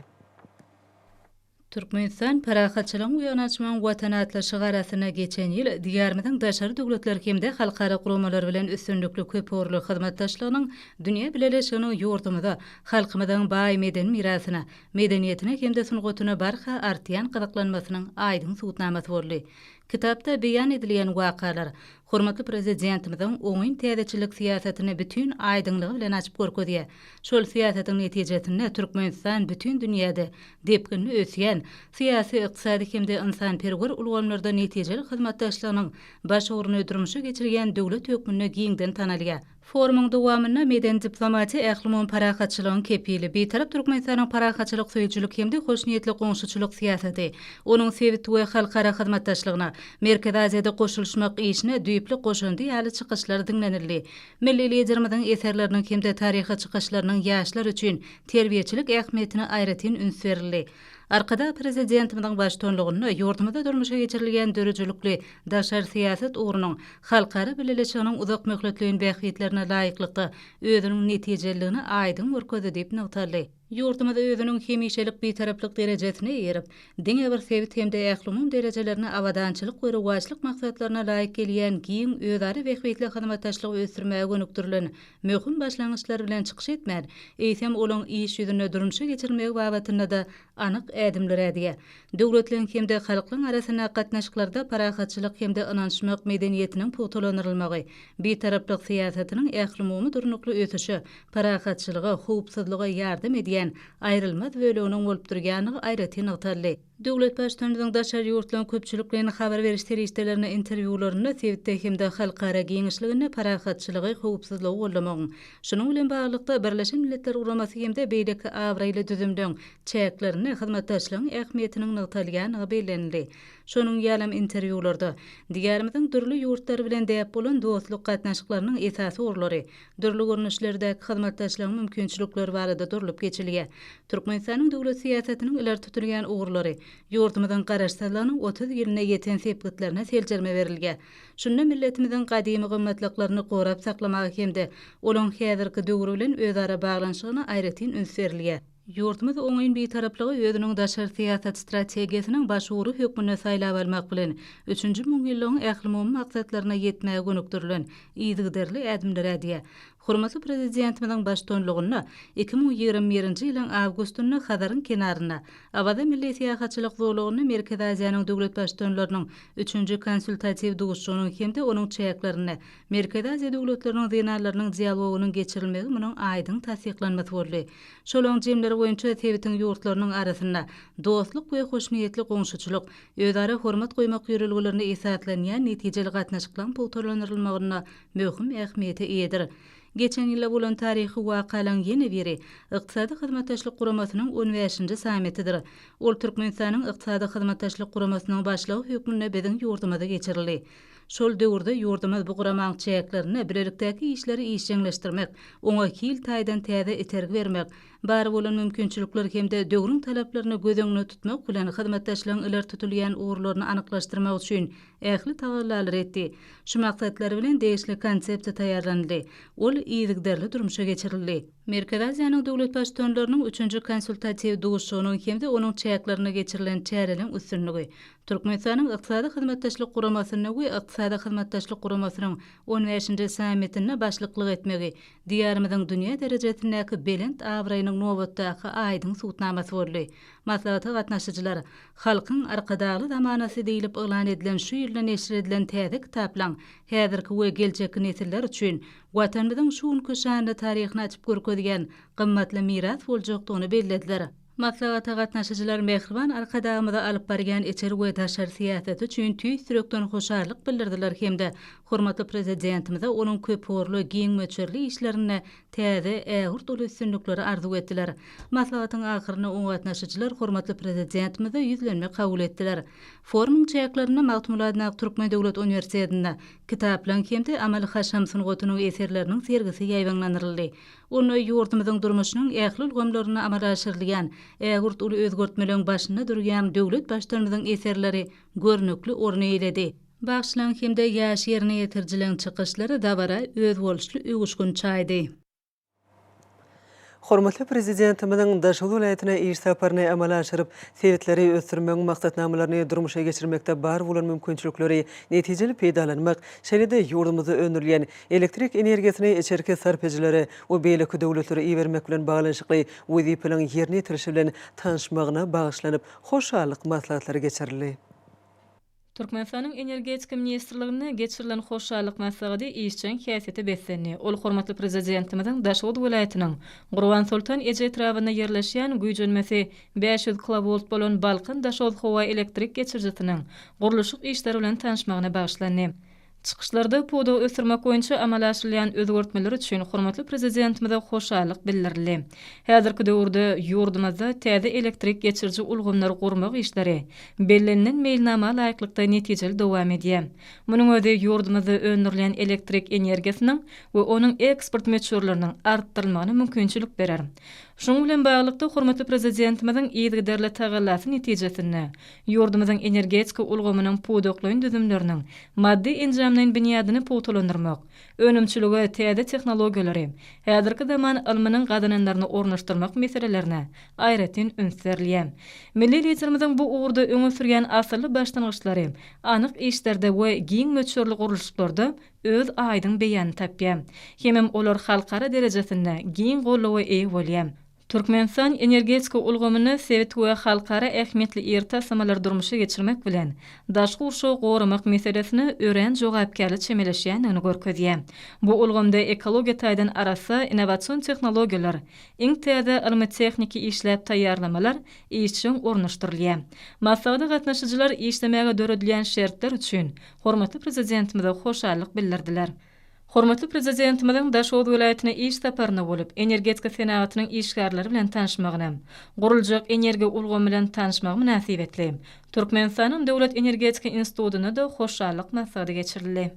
Türkmenistan parahatçylygyň uýanaçmagyň watan atlaşy garasyna geçen ýyl diýärmiň daşary döwletler hemde halkara guramalar bilen üstünlikli köpörlü hyzmatdaşlygynyň dünýä bileleşiginiň ýurdumyzda halkymyzyň baý meden mirasyna, medeniýetine hemde sungatyna barha artýan gyzyklanmasynyň aýdyň suwutnamasy boldy. Kitapda beýan edilen wakalar, hormatly prezidentimiziň oňyn täzeçilik siýasatyny bütün aýdynlygy bilen açyp görkezýär. Şol siýasatyň netijesinde Türkmenistan bütün dünýäde depkinli ösýän, syýasy, ykdysady hemde insanperwer ulgamlarda netijeli hyzmatdaşlygynyň baş oruny ödürmüşe geçirýän döwlet hökmüne giňden tanalýar. Forumyň dowamyna meden diplomatiýa ählimon parahatçylygyň kepili betarap Türkmenistanyň parahatçylyk söýüjülik hemde hoşniýetli goňşuçylyk siýasaty, onuň sebit we halkara hyzmatdaşlygyna, Merkezi Aziýada goşulşmak işine düýpli goşundy ýaly çykyşlar dinlenildi. Milli liderimiziň eserleriniň hemde taryhy çykyşlarynyň ýaşlar üçin terbiýeçilik ähmiýetine aýratyn üns berildi. Arkada prezidentimiziň başdanlygyny ýurdumyzda durmuşa geçirilýän dörejlikli daşary syýasat ugranyň halkara bileleşiginiň uzak möhletliğin bähiyetlerine laýyklykda özüniň netijeligini aýdyň görkezdi diýip noktaly. Yurtumyzda özüniň hemişelik bitaraplyk derejesine ýerip, diňe bir sebit hemde ählumum derejelerini awadançylyk we rewajlyk maksatlaryna laýyk gelýän giň özari wehwetli hyzmatdaşlygy ösdürmäge gönükdirilen möhüm başlangyçlar bilen çykyş etmär. Eýsem olaň iş ýüzüne durmuşa geçirmegi babatynda da anyk ädimler edýär. Döwletlerin hemde halklaryň arasyna gatnaşyklarda parahatçylyk hemde ynançmak medeniýetiniň putolanyrylmagy, bitaraplyk siýasatynyň ählumumy durnukly ötüşi, parahatçylyga, howpsuzlyga ýardam edýär. Ayrılmaz bölüğünün olup durýanyny aýratyn ýagdaly. Döwlet başçylygynyň daşary ýurtlaryň köpçüliklerine habar beriş terişlerine interwýularyna sebitde hemde halkara giňişligine parahatçylygy, howpsuzlygy gollamagyň. Şunuň bilen baglykda Birleşen Milletler Guramasy hemde beýleki awraýly düzümden çäklerini hyzmatdaşlygyň ähmiýetiniň nagtalýanyny bellenildi. Şonuň ýalam interwýularda diýärimiziň dürli ýurtlary bilen däp bolan dostluk gatnaşyklarynyň esasy urlary, dürli görnüşlerdäki hyzmatdaşlygyň mümkinçilikleri barada durulup geçilýär. Türkmenistanyň döwlet siýasatynyň ileri tutulýan uğurlary, ýurtumyzyň garaşsyzlygynyň 30 ýylyna ýeten sepgitlerine seljerme berilýär. Şunda milletimiziň gadymy gymmatlyklaryny gorap saklamagy hemde olaň häzirki döwür bilen özara baglanşygyna aýratyn üns berilýär. Yurtumyz oňyň bitaraplygy özüniň daşary siýasat strategiýasynyň başury hökmüne saýlap almak bilen 3-nji müňilligiň ählumumy maksatlaryna ýetmäge gönükdirilen ýygyderli ädimler edýär. Hormatly prezidentimiziň başçylygyna 2021-nji ýylyň awgustyny Hazaryň kenaryna Awada milli siýasatçylyk zorlugyny Merkez Aziýanyň döwlet başçylarynyň 3-nji konsultatiw duguşçynyň hemde onuň çäklerini Merkez Aziýa döwletleriniň zenarlarynyň dialogunyň geçirilmegi munyň aýdyň tasdiklanmasy boldy. Şolaň jemleri boýunça sebitiň ýurtlarynyň arasyna dostluk we hoşniýetli goňşuçylyk, özara hormat goýmak ýörelgilerini esaslanýan netijeli gatnaşyklaryň putolanyrylmagyna möhüm ähmiýeti eýdir. Geçen ýyla bolan taryhy wakalaň ýene biri ykdysady hyzmatdaşlyk guramasynyň 15-nji sammitidir. Ol Türkmenistanyň ykdysady hyzmatdaşlyk guramasynyň başlygy hökmüne biziň ýurtumyzda geçirildi. Şol döwürde ýurdumyz bu guramanyň çäklerini birlikdäki işleri işjeňleşdirmek, oňa kil taýdan täze etergi bermek, bary bolan mümkinçilikler hemde döwrüň talaplaryny göz öňünde tutmak bilen hyzmatdaşlygyň ileri tutulýan uğurlaryny anyklaşdyrmak üçin ähli tagallalar etdi. Şu maksatlary bilen degişli konsepsiýa taýýarlandy. Ol ýygyderli durmuşa geçirildi. Merkez Aziýanyň döwlet başçylarynyň 3-nji konsultatiw duguşçynyň hemde onuň çäklerini geçirilen çäreliň üstünligi, Türkmenistanyň ykdysady hyzmatdaşlyk guramasyny we ykdysady hyzmatdaşlyk guramasynyň 15-nji sammitine başlyklyk etmegi, diýärimiziň dünýä derejesindäki belent awraýynyň nowatdaky aýdyň suwtnamasy boldy. Maslahaty gatnaşyjylar, halkyň arkadaly zamanasy diýilip elan edilen şu ýylda neşir edilen täze kitaplaň häzirki we geljek nesiller üçin watanymyzyň şuňky şanly taryhyny açyp görkezýän gymmatly miras boljakdygyny bellediler. Maslahaty gatnaşyjylar mehriban arkadamyza alyp barýan içeri we taşary siýasaty üçin tüý sürekden hoşarlyk bildirdiler hemde hormatly prezidentimize onuň köp orly giň möçerli işlerine täze ähurt uly üstünlikleri arzu etdiler. Maslahatyň ahyryna oň gatnaşyjylar hormatly prezidentimize ýüzlenme kabul etdiler. Forumyň çäklerini Magtumuladna Türkmen Döwlet Uniwersitetinde kitaplan hemde Amaly Haşam Sungotunyň eserleriniň sergisi ýaýbanlanyryldy. Onu ýurtumyzyň durmuşynyň ähli ulgamlaryna amala aşyrylýan, ähurt uly özgörtmeleň başyna durýan döwlet başçylarynyň eserleri görnükli orny eýledi. Bagşlanan hemde ýaş ýerine ýetirjilen çykyşlary dabara öz boluşly ügüşgün çaýdy. Hormatly prezidentimiziň Daşary welaýatyna iş saparyny amala aşyryp, sebitleri ösdürmek maksatnamalaryny durmuşa geçirmekde bar bolan mümkinçilikleri netijeli peýdalanmak, şeýle-de ýurdumyzda öňürlýän elektrik energiýasyny içerki sarp ejilere we beýleki döwletlere iýermek bilen baglanyşykly wezipeleň ýerine ýetirişi bilen tanışmagyna bagyşlanyp hoşallyk maslahatlary geçirildi. Türkmenistanyň energetika ministrligine geçirilen hoşallyk maslahaty işçiň häsiýeti beslenýär. Ol hormatly prezidentimiziň Daşary welaýatynyň Gurban Sultan eje etrawyna ýerleşýän güýjenmesi 500 kV bolan Balkan Daşary howa elektrik geçirjisiniň gurulşyk işleri bilen tanışmagyna bagyşlandy. Çykyşlarda poda ösürmek boýunça amala aşyrylýan özgörtmeler üçin hormatly prezidentimize hoşallyk bildirildi. Häzirki döwürde ýurdumyzda täze elektrik geçirji ulgamlary gurmak işleri bellenilen meýilnama laýyklykda netijeli dowam edýär. Munyň özi ýurdumyzda öňürlýän elektrik energiýasynyň we onuň eksport möçürleriniň artdyrylmagyna mümkinçilik berer. Şoň bilen baglykda hormatly prezidentimiziň ýygyderli tagalasy netijesinde ýurdumyzyň energetika ulgamynyň puwduklyň düzümleriniň maddi enjamlaryň binýadyny puwtalandyrmak, önümçüligi täze tehnologiýalary, häzirki zaman ilminiň gadananlaryny ornaşdyrmak meselelerine aýratyn ünsürlýär. Milli liderimiziň bu uğurda öňe sürýän asyrly başlangyçlary anyk işlerde we giň möçürli guruluşlarda öz aýdyň beýany tapýar. Hemem olar halkara derejesinde giň gollawy eý bolýar. Türkmenistan energetika ulgamyny sewet we halkara ähmiýetli ýertasamalar durmuşa geçirmek bilen daşky urşaw goramak meselesini ören jogapkärlik çemeleşýändigini görkezýär. Bu ulgamda ekologiýa taýdan arasa innowasion tehnologiýalar, iň täze ilmi texniki işläp taýýarlamalar iş üçin ornaşdyrylýar. Maksady gatnaşyjylar işlemäge döredilen şertler üçin hormatly prezidentimize hoşallyk bildirdiler. Hormatly prezidentimiziň Daşowut welaýatyna iş saparyna bolup, energetika senatynyň işgärleri bilen tanışmagyna, guruljak energiýa ulgamy bilen tanışmagy münasip etdi. Türkmenistanyň Döwlet Energetika Institutyna da hoşallyk maksady geçirildi.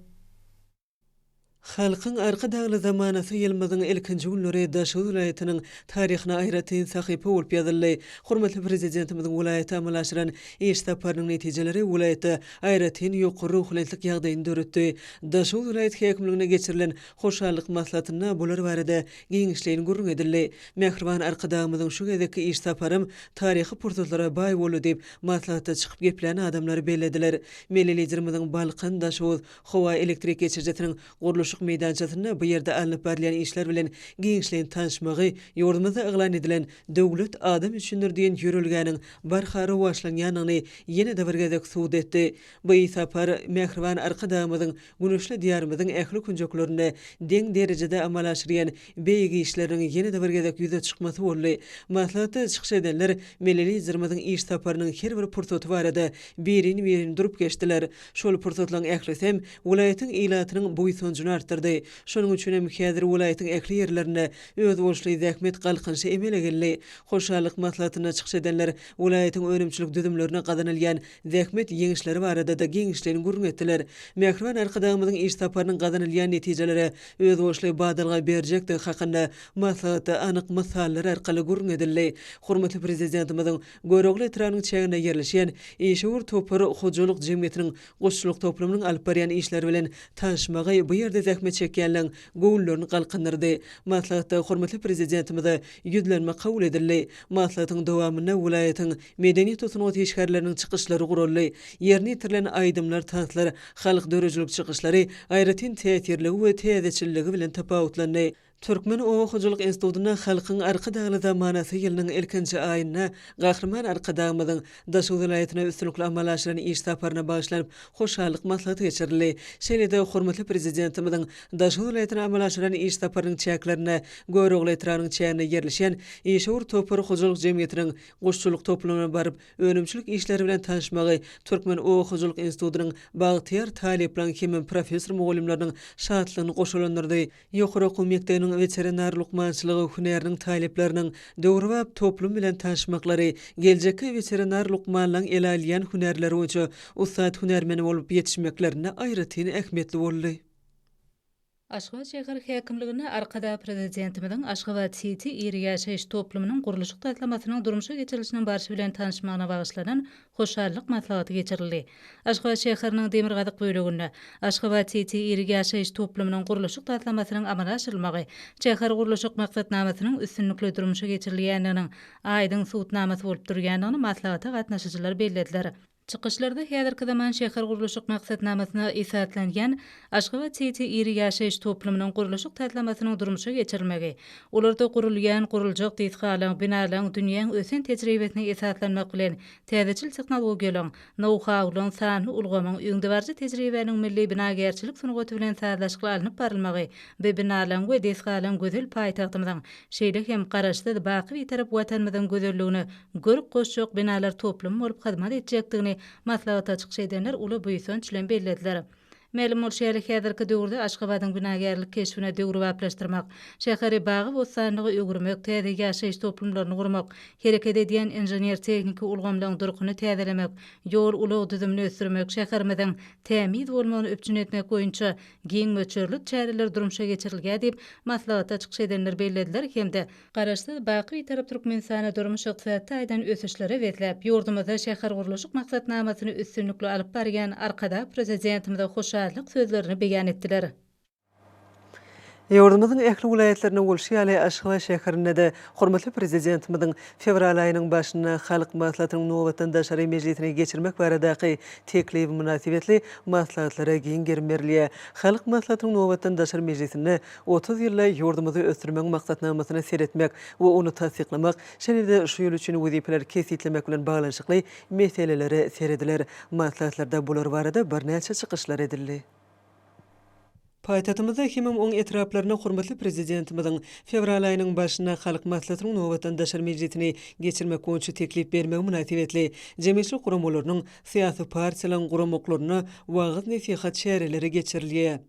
Halkyň arka dagly zamanasy ýylmyzyň ilkinji günleri Daşowut welaýatynyň taryhyna aýratyn sahypa bolup ýazyldy. Hormatly prezidentimiziň welaýata amalaşyran iş saparynyň netijeleri welaýatda aýratyn ýokary ruhlançlyk ýagdaýyny döretdi. Daşowut welaýat häkimligine geçirilen hoşallyk maslahatyna bular barada giňişleýin gurrun edildi. Mehriban arkadagymyzyň şu gezeki iş saparym taryhy pursatlara baý boldy diýip maslahatda çykyp geplen adamlar bellediler. Milli liderimiziň Balkan Daşowut howa elektrik geçirjetining guruluş meydançasyna bu ýerde alınıp berilýän işler bilen giňişleýin tanışmagy ýurdumyzda eglan edilen döwlet adam üçindir diýen ýörelgäniň barhary başlanýanyny ýene-de bir gezek suwd etdi. Bu sapar mehriban arkadagymyzyň güneşli diýarymyzyň ähli kunjoklarynda deň derejede amal aşyrýan beýigi işleriň ýene-de bir gezek ýüze çykmasy boldy. Maslahaty çykyş edenler milli liderimiziň iş saparynyň her bir pursaty barada birini durup geçdiler. Şol pursatlaryň ählisem welaýatyň ilatynyň boýsunjyny artdyrdy. Şonuň üçin hem häzir welaýatyň ähli ýerlerine öz bolşly zähmet galkynşy emele geldi. Hoşallyk maslahatyna çykyş edenler welaýatyň önümçilik düzümlerine gadanylýan zähmet ýeňişleri barada da giňişlerini gurrun etdiler. Mehriban arkadagymyzyň iş saparynyň gadanylýan netijeleri öz bolşly badalga berjekdi hakynda maslahatda anyk misallar arkaly gurrun edildi. Hormatly prezidentimiziň görogly etranyň çägine ýerleşýän Eşewur Topary hojalyk jemgyýetiniň goşçuluk toplumynyň alyp barýan işleri bilen tanışmagy bu ýerde zähmet çekýänleň göwüllaryny galkandyrdy. Maslahatda hormatly prezidentimize ýüzlenme kabul edildi. Maslahatyň dowamyna welaýatyň medeniýet usuny teşkärleriniň çykyşlary guruldy. Ýerine ýitirilen aýdymlar, tanslar, halk dörejilik çykyşlary aýratyn täsirligi we täzeçilligi bilen tapawutlandy. Türkmen Owa Hojalyk Institutyna halkyň arka dagly zamanasy ýylynyň ilkinji aýyna gahrman arkadagymyzyň Daşowut welaýatyna üstünlikli amal aşyran iş saparyna bagyşlanyp hoşallyk maslahaty geçirildi. Şeýle-de hormatly prezidentimiziň Daşowut welaýatyna amal aşyran iş saparynyň çäklerine görogly etranyň çägine ýerleşýän Eşewur Topary hojalyk jemgyýetiniň goşçuluk toplumyna baryp önümçilik işleri bilen tanışmagy Türkmen Owa Hojalyk Institutynyň bagtyar taleplan hemem professor mugallimleriň şatlygyny goşulandyrdy. Ýokary okuw mekdebiniň veterinarlyk mançylygy hünäriniň talepleriniň döwrüp toplum bilen tanışmaklary geljekki veterinarlyk manlaryň elalýan hünärleri boýunça ustad hünärmeni bolup ýetişmeklerine aýratyn ähmiýetli boldy. Aşgabat şäher häkimligine arkada prezidentimiziň Aşgabat City ýeri ýaşaýyş toplumynyň guruluşyk taýlamasynyň durmuşa geçirilişiniň barşy bilen tanışmagyna bagyşlanan hoşallyk maslahaty geçirildi. Aşgabat şäheriniň Demirgazyk böleginde Aşgabat City ýeri ýaşaýyş toplumynyň guruluşyk taýlamasynyň amala aşyrylmagy, şäher guruluşyk maksatnamasynyň üstünlikli durmuşa geçirilýändiginiň aýdyň suwtnamasy bolup durýandygyny maslahata gatnaşyjylar bellediler. Çıkışlarda häzirki zaman şäher guruluşyk maksatnamasyna isatlanýan Aşgabat City ýeri ýaşaýyş toplumynyň guruluşyk taýlamasynyň durmuşa geçirilmegi, olarda gurulýan gurulajak diýsgalan binalaryň dünýäň ösen tejribesine isatlanmak bilen täzeçil tehnologiýalaryň, know-howlaryň sany ulgamyň öňdebarjy tejribeniň milli binagärçilik sunugaty bilen sazlaşyk alınıp barylmagy we binalaryň we diýsgalan gözel paýtagtymyzyň şeýle hem garaşdy baky bir tarap watanymyzyň gözelligini görüp goşjak binalar toplum bolup hyzmat etjekdigini maslahata çykyş edenler uly buýsonç bilen bellediler. Məlum bolşary häzirki döwürde Aşgabatyň günagarlyk keşfine döwrü baplaşdyrmak, şäheri bagy bostanlygy öwürmek, täze ýaşaýyş toplumlaryny gurmak, hereket edýän inžener tehnika ulgamlaryň durkuny täzelemek, ýol ulug düzümini ösürmek, şäherimiziň tämiz bolmagyny öpçün etmek boýunça giň möçörlük çäreler durmuşa geçirilýär diýip maslahatda çykyş edenler bellädiler hemde garaşdy baky tarap Türkmenistana durmuş ykdysatda aýdan ösüşlere wetlep ýurdumyzda şäher guruluşyk maksatnamasyny üstünlikle alyp barýan arkada prezidentimize hoşallyk sözlerini beýan etdiler. Ýurdumyzyň ähli vilayetlerine bolşy ýaly Aşgabat şäherinde de hormatly prezidentimiziň fevral aýynyň başyna halk maslahatynyň nowatdan daşary mejlisine geçirmek baradaky teklibi münasibetli maslahatlara giň germerilýär. Halk maslahatynyň nowatdan daşary mejlisine 30 ýylla ýurdumyzy ösdürmek maksatnamasyny seretmek we onu tasdiklamak, şeýle şu ýol üçin wezipeler kesitlemek bilen baglanşykly meseleleri serediler. Maslahatlarda bular barada bir näçe çykyşlar edildi. Paýtatymyzda 2010 etraplaryna hormatly prezidentimiziň fevral aýynyň başyna halk maslahatynyň nowatdan daşary mejlisini geçirmek boýunça teklip bermek münasibetli jemgyýetçilik guramalarynyň syýasy partiýalaryň guramoklaryna wagyz nesihat şähereleri geçirilýär.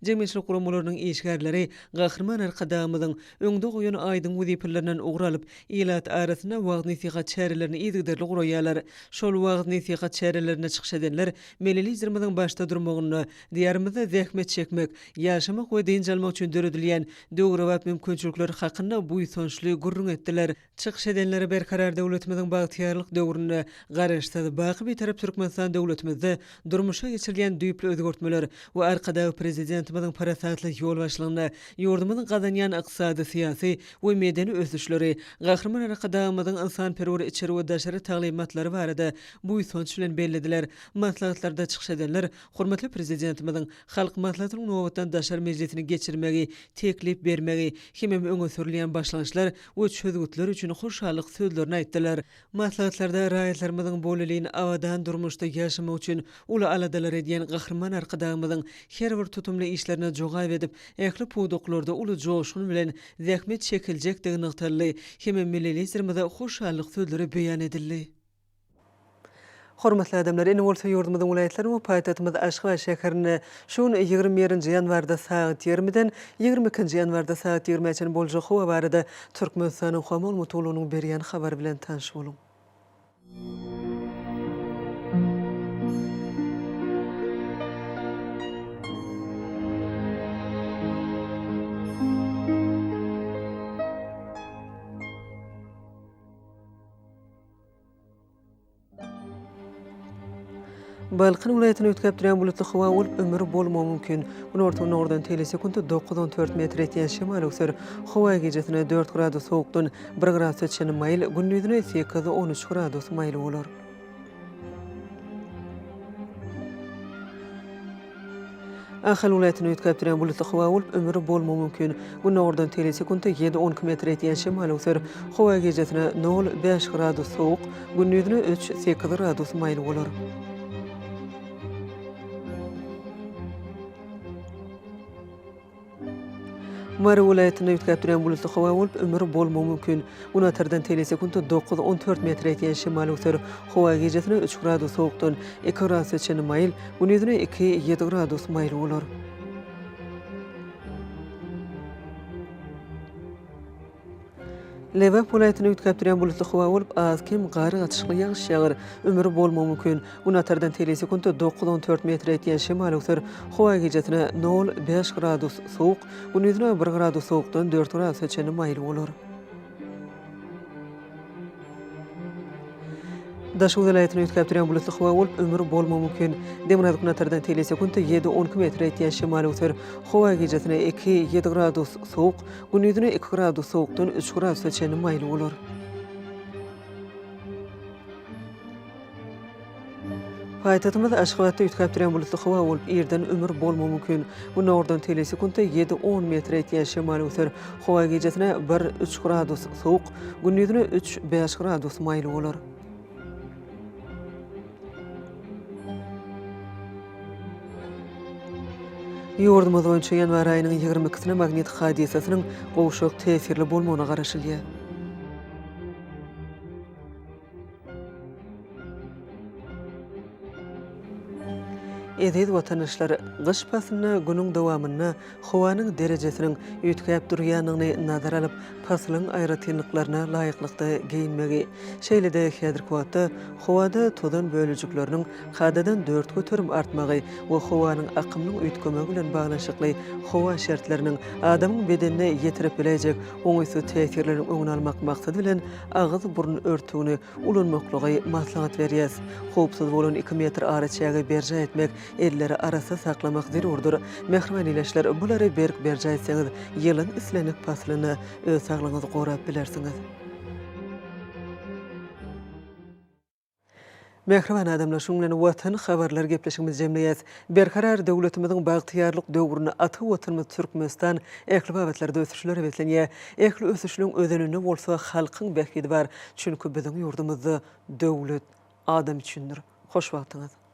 Jemgyýetçilik guramalarynyň işgärleri gahrman arkadamyzyň öňde goýan aýdyň wezipelerinden ugralyp elat arasyna wagyz nesihat şäherelerini ýygdyrly guraýarlar. Şol wagyz nesihat şäherelerine çykyş edenler melelizmimiziň başda durmagyny, diýärmizde zähmet çekmek, ýaşamak we dinç almak üçin döredilýän döwrewat mümkinçilikler hakynda buýsonçly gurrun etdiler. Çykyş edenler berkarar döwletimiziň bagtyarlyk döwrüne garaşdy. Baky bir tarap Türkmenistan döwletimizde durmuşa geçirilýän düýpli özgertmeler we arkada prezidentimiziň parasatly ýol başlygyna ýurdumyzyň gazanýan ykdysady, syýasy we medeni ösüşleri, gahrman arkadamyzyň insanperwer içeri we daşary taglimatlary barada buýsonç bilen bellediler. Maslahatlarda çykyş edenler hormatly prezidentimiziň halk maslahatynyň nowatdan daşary mejlisini geçirmegi, teklip bermegi, hemem öňe sürilýän başlanýşlar we çözgütler üçin hoşallyk sözlerini aýtdylar. Maslahatlarda raýatlarymyzyň bolaligyny awadan durmuşda ýaşamak üçin uly aladalar edýän gahrman arkadamyzyň her bir tutumly işlerine jogaýp edip, ähli puwduklarda uly joşun bilen zähmet çekiljekdigi nyktaly hemem millilizmide hoşallyk sözleri beýan edildi. Hormatly adamlar, ene bolsa ýurdumyzyň vilayetleri we paýtatymyz Aşgabat şäherine şuň 20 ýanwarda saat 20-den 22 ýanwarda saat 20-çe boljak howa barada Türkmenistanyň Hamol Mutulunyň berýän habar bilen tanış boluň. Balkın vilayetini ötkep duran bulutly hawa bolup ömür bolmagy mümkin. Bunu ortadan telesekunda 9-14 metr etýän şemal öksür. Hawa gecesine 4 gradus sowukdan 1 gradus ötüşen mayl, gündüzüne 8-13 gradus mayl bolar. Ahal vilayetini ötkep duran bulutly hawa bolup ömür bolmagy mümkin. Bunu ortadan telesekunda 7-10 metr etýän şemal öksür. Hawa gecesine 0-5 gradus sowuk, gündüzüne 3-8 gradus mayl bolar. Mara vilayetinde ötkep duran bulutly hawa bolup ömür bolmagy mümkin. Bunu atardan telesekunda 9-14 metr etýän şemal öksür. Hawa gecesine 3 gradus sowukdan 2 gradus ötüşen mayl, gündüzüne 2-7 gradus mayl bolar. Lewap vilayetine ötkep duran bulutly hawa bolup az-kem gary gatşykly ýağış ýagar. Ömür bolmagy mümkin. Bunu atardan telesekunda 9-14 metr etýän şemal öksür. Hawa gecesine 0-5 gradus sowuk, gündüzüne 1 gradus sowukdan 4 gradus ötüşen mayl bolar. Daşy vilayetine ötkep duran bulutly hawa bolup ömür bolmagy mümkin. Demirhazyk natardan telesekunda 7-12 metr etýän şemal öksür. Hawa gecesine 2-7 gradus sowuk, gündüzüne 2 gradus sowukdan 3 gradus ötüşen mayl bolar. Paýtatymyz Aşgabatda ötkep duran bulutly hawa bolup ýerden ömür bolmagy mümkin. Bunu ortadan telesekunda 7-10 metr etýän şemal öksür. Hawa gecesine 1-3 gradus sowuk, gündüzüne 3-5 gradus mayl bolar. Ýurdumyz boýunça ýanwar aýynyň 22-sine magnet hadisasynyň gowşak tesirli bolmagyna garaşylýar. Edeýet watandaşlar gyş pasyny günüň dowamyny howanyň derejesiniň üýtgäp durýanyny nazar alyp pasylyň aýratynlyklaryna laýyklykda giyinmegi. Şeýle-de häzirki wagtda howada todan bölüjükleriniň hadadan 4 göterim artmagy we howanyň akymyň üýtgemegi bilen baglanşykly howa şertleriniň adamyň bedenine ýetirip biljek oňysy täsirlerini öňüne almak maksady bilen agyz burun örtügini ulanmaklygy maslahat berýär. Howpsuz bolan 2 metr araçagy berja etmek elleri arasa saklamak zerurdur. Mehriban ileşler bulary berk berja etseňiz ýylyn islenik paslyny öz saglygyňyzy gorap bilersiňiz. Mehriban adamlar şoň bilen watan habarlar gepleşigimiz jemleýäs. Berkarar döwletimiziň bagtyýarlyk döwrüne aty watanymyz Türkmenistan ähli babatlarda ösüşler betlenýär. Ähli ösüşlüň özenini bolsa halkyň bähidi bar. Çünki biziň ýurdumyzda döwlet adam üçindir. Hoş wagtyňyz.